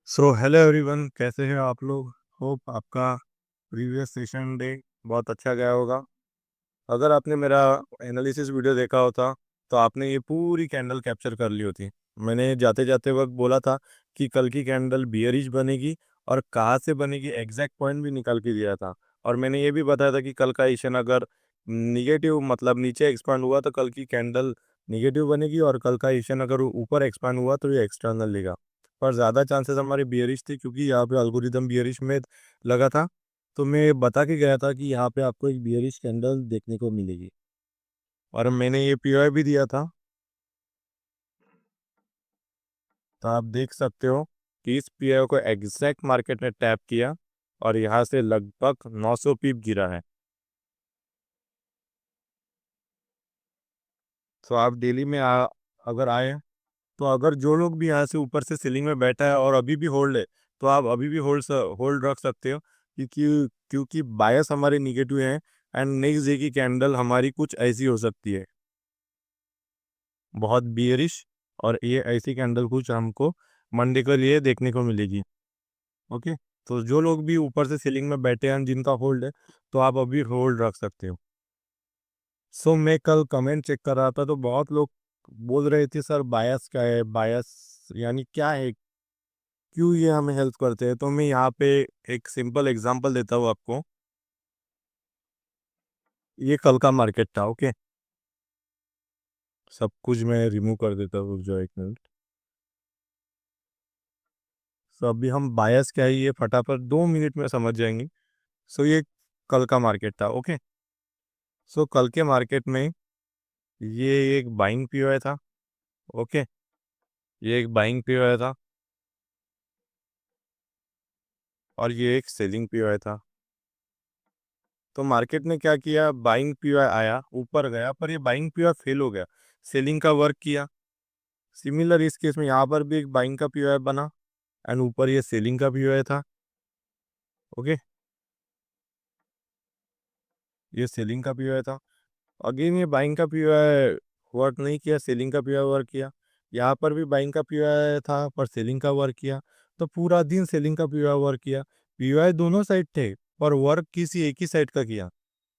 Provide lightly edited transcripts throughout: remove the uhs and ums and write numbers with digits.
So hello everyone, कैसे हैं आप लोग। होप आपका प्रीवियस सेशन डे बहुत अच्छा गया होगा। अगर आपने मेरा एनालिसिस वीडियो देखा होता तो आपने ये पूरी कैंडल कैप्चर कर ली होती। मैंने जाते जाते वक्त बोला था कि कल की कैंडल बियरिश बनेगी और कहाँ से बनेगी एग्जैक्ट पॉइंट भी निकाल के दिया था। और मैंने ये भी बताया था कि कल का एशन अगर निगेटिव मतलब नीचे एक्सपांड हुआ तो कल की कैंडल निगेटिव बनेगी, और कल का एशन अगर ऊपर एक्सपांड हुआ तो ये एक्सटर्नल लेगा। पर ज़्यादा चांसेस हमारे बियरिश थे क्योंकि यहाँ पे अल्गोरिदम बियरिश में लगा था। तो मैं बता के गया था कि यहाँ पे आपको एक बियरिश कैंडल देखने को मिलेगी, और मैंने ये पीओआई भी दिया था। तो आप देख सकते हो कि इस पीओआई को एग्जैक्ट मार्केट ने टैप किया और यहाँ से लगभग 900 पीप गिरा है। तो आप डेली में अगर आए तो अगर जो लोग भी यहाँ से ऊपर से सीलिंग में बैठा है और अभी भी होल्ड है तो आप अभी भी होल्ड रख सकते हो, क्योंकि क्योंकि बायस हमारे निगेटिव है। एंड नेक्स्ट डे की कैंडल हमारी कुछ ऐसी हो सकती है, बहुत बियरिश, और ये ऐसी कैंडल कुछ हमको मंडे के लिए देखने को मिलेगी। ओके, तो जो लोग भी ऊपर से सीलिंग में बैठे हैं जिनका होल्ड है तो आप अभी होल्ड रख सकते हो। सो मैं कल कमेंट चेक कर रहा था तो बहुत लोग बोल रहे थे सर बायस क्या है, बायस यानी क्या है, क्यों ये हमें हेल्प करते हैं। तो मैं यहाँ पे एक सिंपल एग्जांपल देता हूँ आपको। ये कल का मार्केट था। ओके, सब कुछ मैं रिमूव कर देता हूँ जो एक मिनट। सो अभी हम बायस क्या है ये फटाफट 2 मिनट में समझ जाएंगे। सो ये कल का मार्केट था। ओके, सो कल के मार्केट में ये एक बाइंग पीओआई था। ओके, ये एक बाइंग पीओआई था और ये एक सेलिंग पीओआई था। तो मार्केट ने क्या किया, बाइंग पीओआई आया ऊपर गया पर ये बाइंग पीओआई फेल हो गया, सेलिंग का वर्क किया। सिमिलर इस केस में यहाँ पर भी एक बाइंग का पीओआई बना एंड ऊपर ये सेलिंग का पीओआई था। ओके, ये सेलिंग का पीओआई था। अगेन ये बाइंग का पीओआई वर्क नहीं किया, सेलिंग का पीओआई वर्क किया। यहाँ पर भी बाइंग का पीओआई था पर सेलिंग का वर्क किया। तो पूरा दिन सेलिंग का पीओआई वर्क किया। पीओआई दोनों साइड थे पर वर्क किसी एक ही साइड का किया।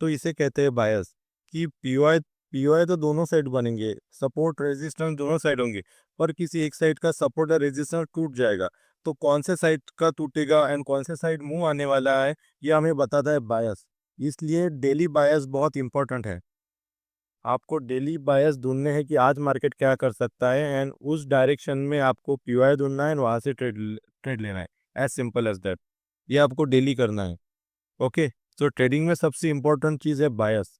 तो इसे कहते हैं बायस, कि पीओआई पीओआई तो दोनों साइड बनेंगे, सपोर्ट रेजिस्टेंस दोनों साइड होंगे, पर किसी एक साइड का सपोर्ट या रेजिस्टेंस टूट जाएगा। तो कौन से साइड का टूटेगा एंड कौन से साइड मुंह आने वाला है ये हमें बताता है बायस। इसलिए डेली बायस बहुत इंपॉर्टेंट है। आपको डेली बायस ढूंढने हैं कि आज मार्केट क्या कर सकता है एंड उस डायरेक्शन में आपको पीओआई ढूंढना है, वहां से ट्रेड ट्रेड लेना है। As simple as that. ये आपको डेली करना है। ओके, तो ट्रेडिंग में सबसे इंपॉर्टेंट चीज़ है बायस।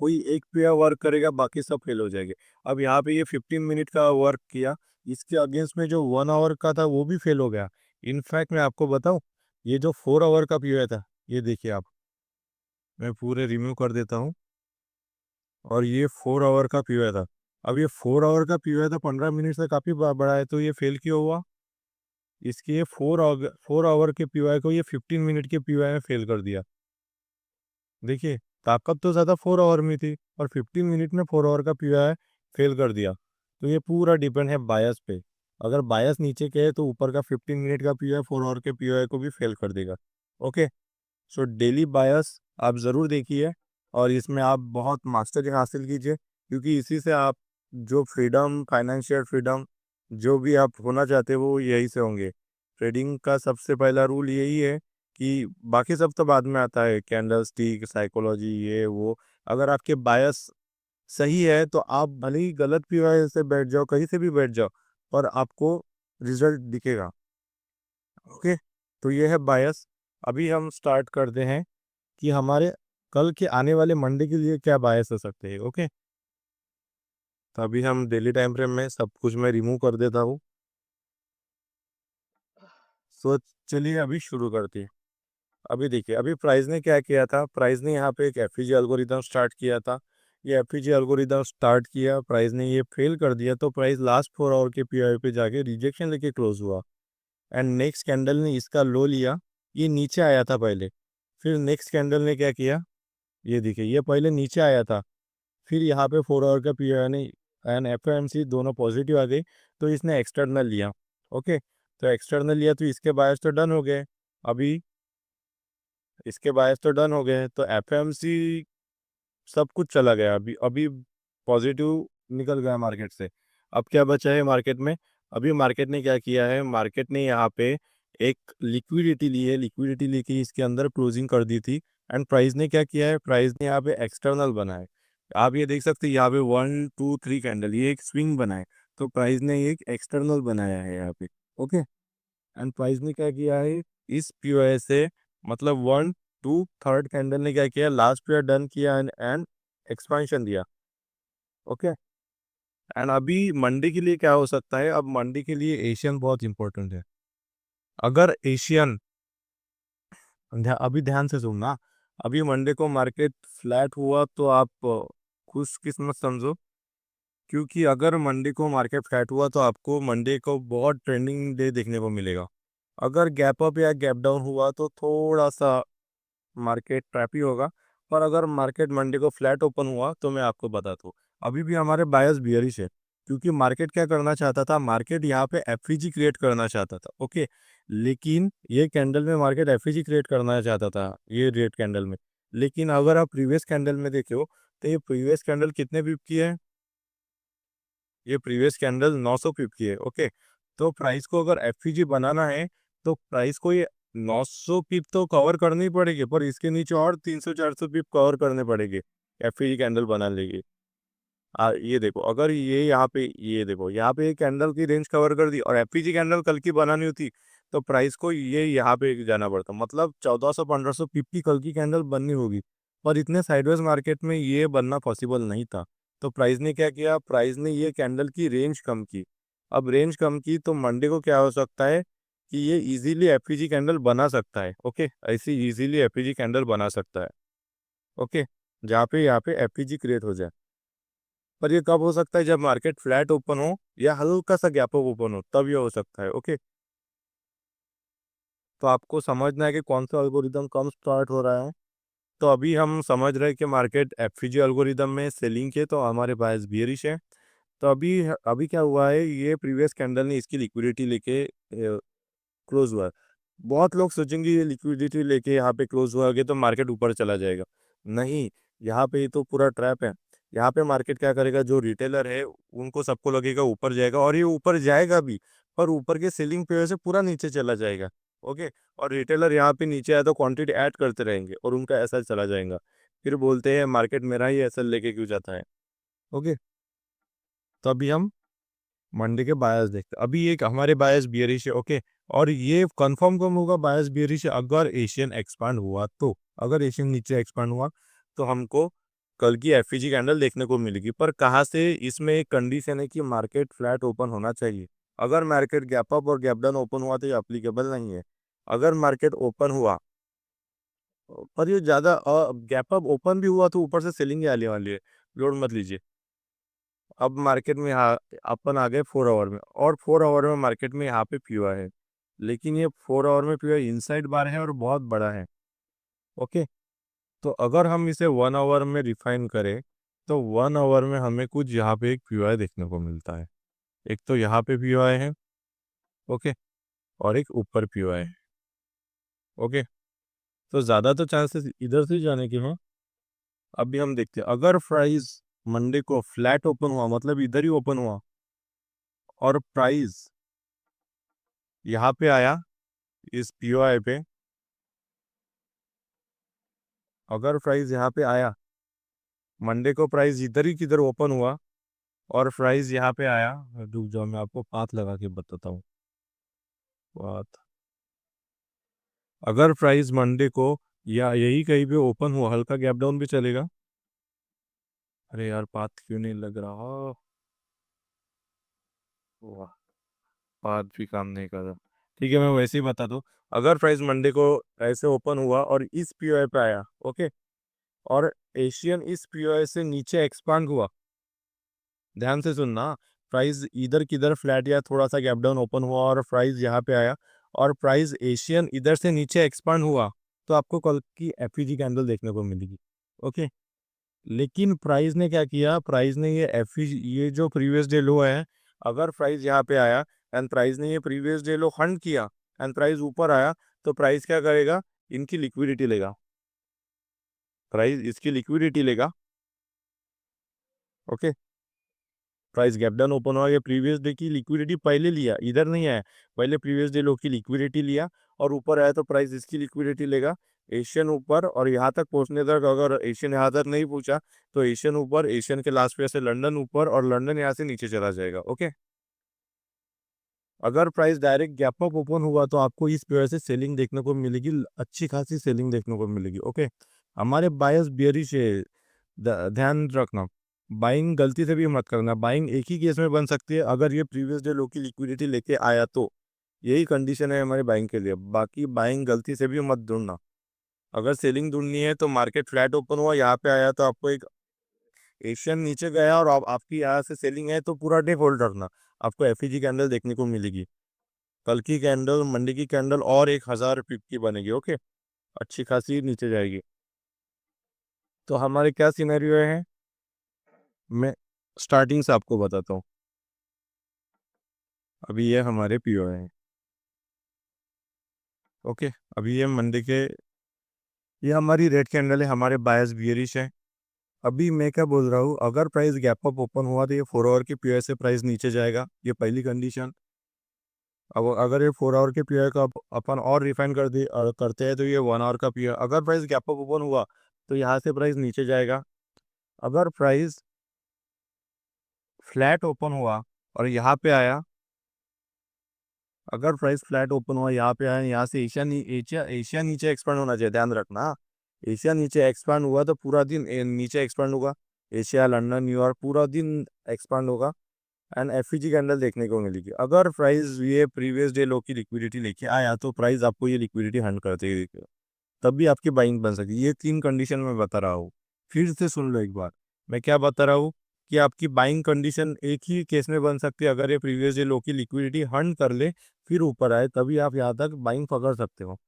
कोई एक पेयर वर्क करेगा बाकी सब फेल हो जाएंगे। अब यहाँ पे ये 15 मिनट का वर्क किया, इसके अगेंस्ट में जो 1 आवर का था वो भी फेल हो गया। इनफैक्ट मैं आपको बताऊं, ये जो 4 आवर का पीरियड था, ये देखिए आप, मैं पूरे रिव्यू कर देता हूँ। और ये 4 आवर का पीरियड था। अब ये 4 आवर का पीरियड था, 15 मिनट से काफ़ी बड़ा है, तो ये फेल क्यों हुआ। इसके ये 4 आवर के पीवाई को ये 15 मिनट के पीवाई में फेल कर दिया। देखिए, ताकत तो ज़्यादा 4 आवर में थी और 15 मिनट में 4 आवर का पीआई फेल कर दिया। तो ये पूरा डिपेंड है बायस पे। अगर बायस नीचे के है तो ऊपर का 15 मिनट का पीआई 4 आवर के पीआई को भी फेल कर देगा। ओके, सो डेली बायस आप ज़रूर देखिए और इसमें आप बहुत मास्टरी हासिल कीजिए, क्योंकि इसी से आप जो फ्रीडम, फाइनेंशियल फ्रीडम जो भी आप होना चाहते हो वो यही से होंगे। ट्रेडिंग का सबसे पहला रूल यही है कि बाकी सब तो बाद में आता है, कैंडल स्टिक, साइकोलॉजी, ये वो। अगर आपके बायस सही है तो आप भले ही गलत पीवाई से बैठ जाओ, कहीं से भी बैठ जाओ, पर आपको रिजल्ट दिखेगा। ओके, तो ये है बायस। अभी हम स्टार्ट करते हैं कि हमारे कल के आने वाले मंडे के लिए क्या बायस हो सकते हैं। ओके, तो अभी हम डेली टाइम फ्रेम में सब कुछ मैं रिमूव कर देता हूँ। सो चलिए अभी शुरू करते हैं। अभी देखिए, अभी प्राइस ने क्या किया था, प्राइस ने यहाँ पे एक एफईजी एल्गोरिदम स्टार्ट किया था। ये एफईजी एल्गोरिदम स्टार्ट किया, प्राइस ने ये फेल कर दिया, तो प्राइस लास्ट 4 आवर के पीआई पे जाके रिजेक्शन लेके क्लोज हुआ। एंड नेक्स्ट कैंडल ने इसका लो लिया, ये नीचे आया था पहले। फिर नेक्स्ट कैंडल ने क्या किया, ये देखिए, ये पहले नीचे आया था, फिर यहाँ पे 4 आवर का पीआई ने एंड एफओएमसी दोनों पॉजिटिव आ गई, तो इसने एक्सटर्नल लिया। ओके, तो एक्सटर्नल लिया तो इसके बायस तो डन हो गए। अभी इसके बायस तो डन हो गए, तो एफएमसी सब कुछ चला गया। अभी अभी पॉजिटिव निकल गया मार्केट से। अब क्या बचा है मार्केट में? अभी मार्केट ने क्या किया है, मार्केट ने यहाँ पे एक लिक्विडिटी ली है, लिक्विडिटी लेके इसके अंदर क्लोजिंग कर दी थी। एंड प्राइस ने क्या किया है, प्राइस ने यहाँ पे एक्सटर्नल बनाए। आप ये देख सकते हैं यहाँ पे 1 2 3 कैंडल, ये एक स्विंग बनाए। तो प्राइस ने एक एक्सटर्नल बनाया है यहाँ पे। ओके। एंड प्राइस ने क्या किया है, इस पीओए से मतलब 1 2 3 कैंडल ने क्या किया, लास्ट पीरियड डन किया एंड एक्सपेंशन दिया। ओके। एंड अभी मंडे के लिए क्या हो सकता है, अब मंडे के लिए एशियन बहुत इंपॉर्टेंट है। अगर एशियन, अभी ध्यान से सुनना, अभी मंडे को मार्केट फ्लैट हुआ तो आप खुश किस्मत समझो। क्योंकि अगर मंडे को मार्केट फ्लैट हुआ तो आपको मंडे को बहुत ट्रेंडिंग डे देखने को मिलेगा। अगर गैप अप या गैप डाउन हुआ तो थोड़ा सा मार्केट ट्रैप ही होगा। पर अगर मार्केट मंडे को फ्लैट ओपन हुआ तो मैं आपको बता दूँ, अभी भी हमारे बायस बियरिश है। क्योंकि मार्केट क्या करना चाहता था, मार्केट यहाँ पे एफईजी क्रिएट करना चाहता था। ओके। लेकिन ये कैंडल में मार्केट एफईजी क्रिएट करना चाहता था, ये रेड कैंडल में। लेकिन अगर आप प्रीवियस कैंडल में देखो तो ये प्रीवियस कैंडल कितने पिप की है, ये प्रीवियस कैंडल 900 पिप की है। ओके। तो प्राइस को अगर एफईजी बनाना है तो प्राइस को ये 900 पिप तो कवर करनी पड़ेगी, पर इसके नीचे और 300 400 पिप कवर करने पड़ेंगे, एफईजी कैंडल बना लेगी। ये देखो, अगर ये यहाँ पे, ये देखो यहाँ पे कैंडल की रेंज कवर कर दी और एफईजी कैंडल कल की बनानी होती तो प्राइस को ये यहाँ पे जाना पड़ता, मतलब 1400 1500 पिप की कल की कैंडल बननी होगी। पर इतने साइडवेज मार्केट में ये बनना पॉसिबल नहीं था। तो प्राइस ने क्या किया, प्राइस ने ये कैंडल की रेंज कम की। अब रेंज कम की तो मंडे को क्या हो सकता है कि ये इजीली एफईजी कैंडल बना सकता है। ओके। ऐसी इजीली एफईजी कैंडल बना सकता है। ओके। जहाँ पे यहाँ पे एफईजी क्रिएट हो जाए। पर ये कब हो सकता है, जब मार्केट फ्लैट ओपन हो या हल्का सा गैप अप ओपन हो, तब ये हो सकता है। ओके। तो आपको समझना है कि कौन सा एल्गोरिदम कम स्टार्ट हो रहा है। तो अभी हम समझ रहे हैं कि मार्केट एफईजी एल्गोरिदम में सेलिंग के, तो हमारे पास बियरिश है। तो अभी अभी क्या हुआ है, ये प्रीवियस कैंडल ने इसकी लिक्विडिटी लेके क्लोज हुआ है। बहुत लोग सोचेंगे ये लिक्विडिटी लेके यहाँ पे क्लोज हुआ है तो मार्केट ऊपर चला जाएगा। नहीं, यहाँ पे तो पूरा ट्रैप है। यहाँ पे मार्केट क्या करेगा, जो रिटेलर है उनको सबको लगेगा ऊपर जाएगा, और ये ऊपर जाएगा भी, पर ऊपर के सेलिंग पे से पूरा नीचे चला जाएगा। ओके। और रिटेलर यहाँ पे नीचे आया तो क्वांटिटी ऐड करते रहेंगे और उनका ऐसा चला जाएगा। फिर बोलते हैं मार्केट मेरा ही ऐसा लेके क्यों जाता है। ओके। तो अभी हम मंडे के बायस देखते हैं। अभी एक हमारे बायस बियरिश है। ओके। और ये कंफर्म कम होगा बायस बियरिश है अगर एशियन एक्सपांड हुआ तो। अगर एशियन नीचे एक्सपांड हुआ तो हमको कल की एफईजी कैंडल देखने को मिलेगी। पर कहाँ से, इसमें एक कंडीशन है कि मार्केट फ्लैट ओपन होना चाहिए। अगर मार्केट गैप अप और गैप डाउन ओपन हुआ तो ये अप्लीकेबल नहीं है। अगर मार्केट ओपन हुआ, पर ये ज़्यादा गैप अप ओपन भी हुआ तो ऊपर से सेलिंग आने वाली है, लोड मत लीजिए। अब मार्केट में यहाँ अपन आ गए 4 आवर में, और 4 आवर में मार्केट में यहाँ पे पीओ है। लेकिन ये 4 आवर में पीओ इनसाइड बार है और बहुत बड़ा है। ओके। तो अगर हम इसे 1 आवर में रिफाइन करें तो 1 आवर में हमें कुछ यहाँ पे एक पीओ देखने को मिलता है। एक तो यहाँ पे पीओ है। ओके। और एक ऊपर पीओ है। ओके। तो ज़्यादा तो चांसेस इधर से जाने के हैं। अभी हम देखते हैं, अगर प्राइस मंडे को फ्लैट ओपन हुआ, मतलब इधर ही ओपन हुआ, और प्राइस यहाँ पे आया इस पीओआई पे, अगर प्राइस यहाँ पे आया, मंडे को प्राइस इधर ही किधर ओपन हुआ और प्राइस यहाँ पे आया, रुक जाओ मैं आपको पाथ लगा के बताता हूँ। पाथ, अगर प्राइस मंडे को या यही कहीं पे ओपन हुआ, हल्का गैप डाउन भी चलेगा। अरे यार पाथ क्यों नहीं लग रहा, वाह, पाथ भी काम नहीं कर रहा। ठीक है, मैं वैसे ही बता दूँ। अगर प्राइस मंडे को ऐसे ओपन हुआ और इस पीओआई पे आया, ओके, और एशियन इस पीओआई से नीचे एक्सपांड हुआ, ध्यान से सुनना, प्राइस इधर किधर फ्लैट या थोड़ा सा गैप डाउन ओपन हुआ और प्राइस यहाँ पे आया, और प्राइस एशियन इधर से नीचे एक्सपांड हुआ, तो आपको कल की एफईजी कैंडल देखने को मिलेगी। ओके। लेकिन प्राइस ने क्या किया, प्राइस ने ये एफईजी, ये जो प्रीवियस डे लो है, अगर प्राइस यहाँ पे आया एंड प्राइस ने ये प्रीवियस डे लो हंट किया एंड प्राइस ऊपर आया, तो प्राइस क्या करेगा, इनकी लिक्विडिटी लेगा, प्राइस इसकी लिक्विडिटी लेगा। Okay, price gap down open हुआ, ये प्रीवियस डे की लिक्विडिटी पहले लिया, इधर नहीं आया, पहले प्रीवियस डे लो की लिक्विडिटी लिया और ऊपर आया तो प्राइस इसकी लिक्विडिटी लेगा। एशियन ऊपर और यहाँ तक पहुंचने तक, अगर एशियन यहाँ तक नहीं पूछा तो एशियन ऊपर, एशियन के लास्ट पे से लंदन ऊपर और लंदन यहाँ से नीचे चला जाएगा। ओके, अगर price direct gap up open हुआ तो आपको इस वजह से सेलिंग देखने को मिलेगी, अच्छी खासी सेलिंग देखने को मिलेगी। ओके, हमारे बायस बियरिश है, ध्यान रखना, बाइंग गलती से भी मत करना। बाइंग एक ही केस में बन सकती है, अगर ये प्रीवियस डे लो की लिक्विडिटी लेके आया तो यही कंडीशन है हमारी बाइंग के लिए, बाकी बाइंग गलती से भी मत ढूंढना। अगर सेलिंग ढूंढनी है तो मार्केट फ्लैट ओपन हुआ, यहाँ पे आया तो आपको एक एशियन नीचे गया और आपकी यहाँ से सेलिंग है तो पूरा डे होल्ड रखना, आपको एफईजी कैंडल देखने को मिलेगी। कल की कैंडल, मंडे की कैंडल और 1000 पिप की बनेगी। ओके, अच्छी खासी नीचे जाएगी। तो हमारे क्या सिनेरियो है, मैं स्टार्टिंग से आपको बताता हूँ। अभी ये हमारे पीओ है। ओके, अभी ये मंडे के, ये हमारी रेड कैंडल है, हमारे बायस बियरिश है। अभी मैं क्या बोल रहा हूँ, अगर प्राइस गैप अप ओपन हुआ तो ये 4 आवर के पीओ से प्राइस नीचे जाएगा, ये पहली कंडीशन। अब अगर ये 4 आवर के पीओ का अपन और रिफाइन करते हैं तो ये 1 आवर का पीओ, अगर प्राइस गैप अप ओपन हुआ तो यहाँ से प्राइस नीचे जाएगा। अगर प्राइस फ्लैट ओपन हुआ और यहाँ पे आया, अगर प्राइस फ्लैट ओपन हुआ यहाँ पे आया, यहाँ से एशिया नीचे एक्सपांड होना चाहिए, ध्यान रखना। एशिया नीचे एक्सपांड हुआ तो पूरा दिन नीचे एक्सपांड होगा, एशिया लंदन न्यूयॉर्क पूरा दिन एक्सपांड होगा एंड एफईजी कैंडल देखने को मिलेगी। अगर प्राइस ये प्रीवियस डे लो की लिक्विडिटी लेके आया तो प्राइस आपको ये लिक्विडिटी हंड करते ही दिखेगा, तब भी आपकी बाइंग बन सकती है। ये 3 कंडीशन मैं बता रहा हूँ, फिर से सुन लो एक बार, मैं क्या बता रहा हूँ कि आपकी बाइंग कंडीशन एक ही केस में बन सकती है, अगर ये प्रीवियस डे लो की लिक्विडिटी हंड कर ले फिर ऊपर आए, तभी आप यहाँ तक बाइंग पकड़ सकते हो।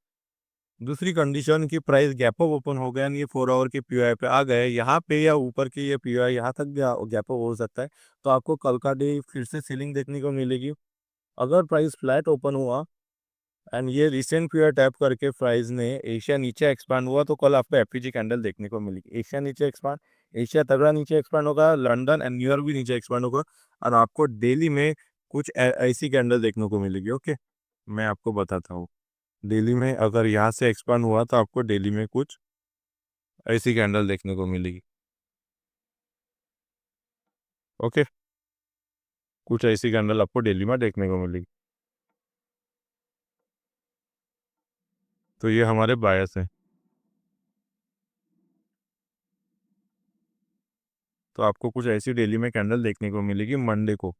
दूसरी कंडीशन की प्राइस गैप अप ओपन हो गया, ये 4 आवर के पीओआई पे आ गए यहाँ पे, या ऊपर के ये पीओआई यहाँ तक गैप अप हो सकता है, तो आपको कल का डे फिर से सेलिंग देखने को मिलेगी। अगर प्राइस फ्लैट ओपन हुआ एंड ये रिसेंट पीरियड टैप करके प्राइस ने एशिया नीचे एक्सपांड हुआ तो कल आपको एफईजी कैंडल देखने को मिलेगी। एशिया नीचे एक्सपांड, एशिया तगड़ा नीचे एक्सपांड होगा, लंदन एंड न्यूयॉर्क भी नीचे एक्सपांड होगा और आपको डेली में कुछ ऐसी कैंडल देखने को मिलेगी। ओके, मैं आपको बताता हूँ, डेली में अगर यहाँ से एक्सपांड हुआ तो आपको डेली में कुछ ऐसी कैंडल देखने को मिलेगी। ओके, कुछ ऐसी कैंडल आपको डेली में देखने को मिलेगी। तो ये हमारे बायस है, तो आपको कुछ ऐसी डेली में कैंडल देखने को मिलेगी मंडे को।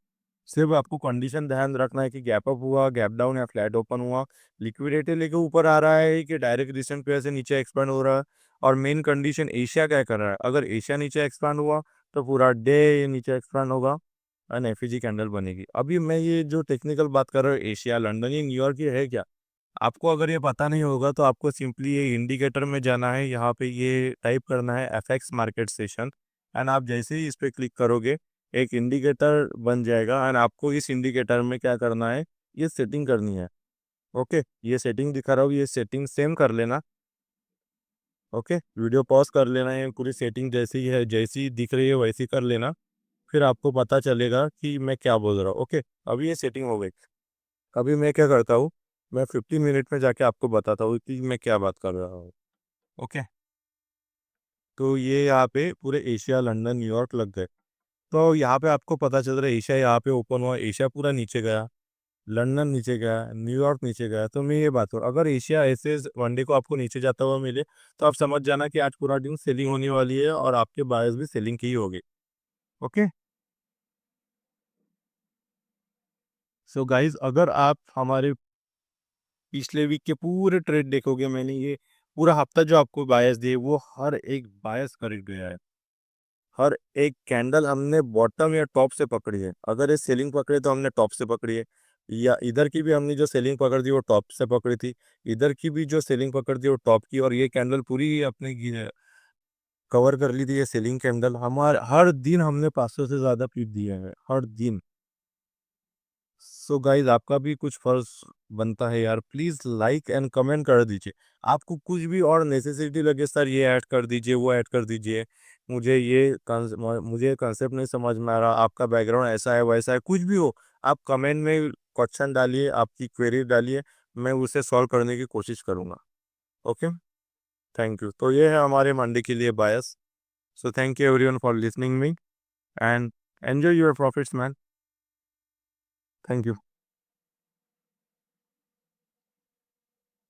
सिर्फ आपको कंडीशन ध्यान रखना है कि गैप अप हुआ, गैप डाउन या फ्लैट ओपन हुआ, लिक्विडिटी लेके ऊपर आ रहा है कि डायरेक्ट रिसेंट पेयर से नीचे एक्सपांड हो रहा है, और मेन कंडीशन एशिया क्या कर रहा है। अगर एशिया नीचे एक्सपांड हुआ तो पूरा डे ये नीचे एक्सपांड होगा एंड एफईजी कैंडल बनेगी। अभी मैं ये जो टेक्निकल बात कर रहा हूँ, एशिया लंदन ये न्यूयॉर्क ये है क्या, आपको अगर ये पता नहीं होगा तो आपको सिंपली ये इंडिकेटर में जाना है, यहाँ पे ये टाइप करना है एफएक्स मार्केट सेशन एंड आप जैसे ही इस पर क्लिक करोगे एक इंडिकेटर बन जाएगा एंड आपको इस इंडिकेटर में क्या करना है, ये सेटिंग करनी है। ओके, ये सेटिंग दिखा रहा हूँ, ये सेटिंग सेम कर लेना। ओके, वीडियो पॉज कर लेना है, पूरी सेटिंग जैसी है, जैसी दिख रही है वैसी कर लेना, फिर आपको पता चलेगा कि मैं क्या बोल रहा हूँ। ओके, अभी ये सेटिंग हो गई। अभी मैं क्या करता हूँ, मैं 15 मिनट में जाके आपको बताता हूँ कि मैं क्या बात कर रहा हूँ। ओके, तो ये यहाँ पे पूरे एशिया लंदन न्यूयॉर्क लग गए, तो यहाँ पे आपको पता चल रहा है एशिया यहाँ पे ओपन हुआ, एशिया पूरा नीचे गया, लंदन नीचे गया, न्यूयॉर्क नीचे गया। तो मैं ये बात करूँ, अगर एशिया ऐसे वनडे को आपको नीचे जाता हुआ मिले तो आप समझ जाना कि आज पूरा दिन सेलिंग होने वाली है और आपके बायर्स भी सेलिंग की ही होगी। ओके, सो गाइज, अगर आप हमारे पिछले वीक के पूरे ट्रेड देखोगे, मैंने ये पूरा हफ्ता जो आपको बायस दिए वो हर एक बायस खरीद गया है, हर एक कैंडल हमने बॉटम या टॉप से पकड़ी है। अगर ये सेलिंग पकड़े तो हमने टॉप से पकड़ी है, या इधर की भी हमने जो सेलिंग पकड़ दी वो टॉप से पकड़ी थी, इधर की भी जो सेलिंग पकड़ दी वो टॉप की, और ये कैंडल पूरी अपने कवर कर ली थी। ये सेलिंग कैंडल हमारे हर दिन हमने 500 से ज़्यादा पीट दिए हैं हर दिन। सो गाइज आपका भी कुछ फर्ज बनता है यार, प्लीज लाइक एंड कमेंट कर दीजिए। आपको कुछ भी और नेसेसिटी लगे, सर ये ऐड कर दीजिए, वो ऐड कर दीजिए, मुझे कंसेप्ट नहीं समझ में आ रहा, आपका बैकग्राउंड ऐसा है वैसा है, कुछ भी हो, आप कमेंट में क्वेश्चन डालिए, आपकी क्वेरी डालिए, मैं उसे सॉल्व करने की कोशिश करूंगा। Okay, thank you. तो ये है हमारे मंडे के लिए bias. So thank you everyone for listening me and enjoy your profits man. Thank you.